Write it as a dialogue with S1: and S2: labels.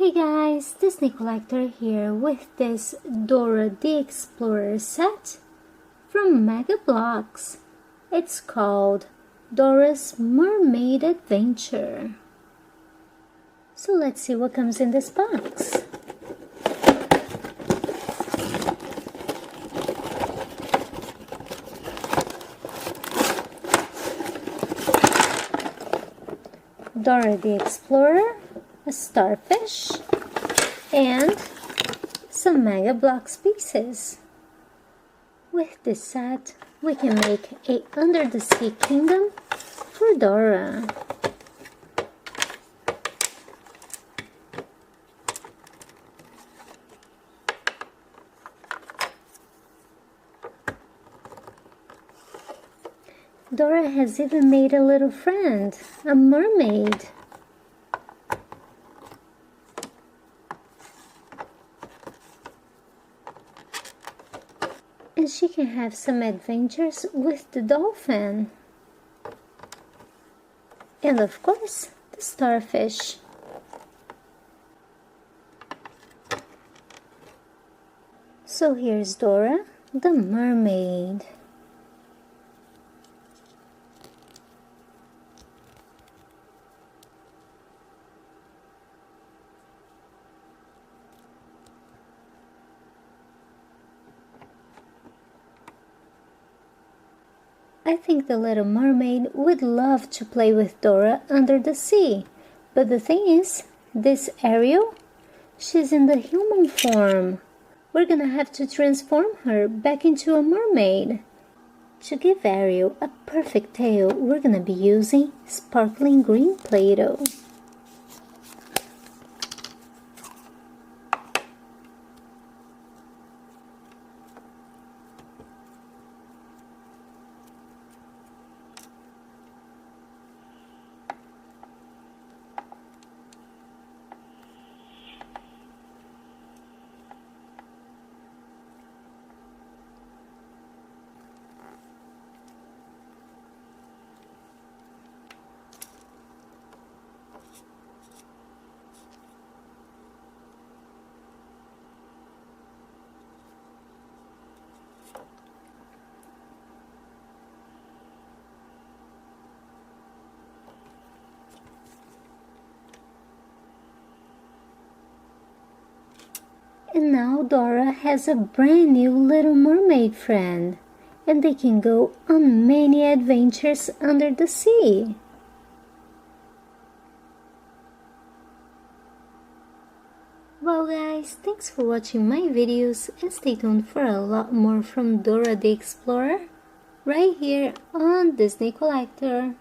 S1: Hey guys, Disney Collector here with this Dora the Explorer set from MegaBloks. It's called Dora's Mermaid Adventure. So let's see what comes in this box. Dora the Explorer, a starfish, and some MegaBloks pieces. With this set, we can make a under the sea kingdom for Dora. Dora has even made a little friend, a mermaid. And she can have some adventures with the dolphin. And of course, the starfish. So here's Dora, the mermaid. I think the little mermaid would love to play with Dora under the sea. But the thing is, this Ariel, she's in the human form. We're gonna have to transform her back into a mermaid. To give Ariel a perfect tail, we're gonna be using sparkling green Play-Doh. And now Dora has a brand new little mermaid friend, and they can go on many adventures under the sea. Well guys, thanks for watching my videos and stay tuned for a lot more from Dora the Explorer right here on Disney Collector.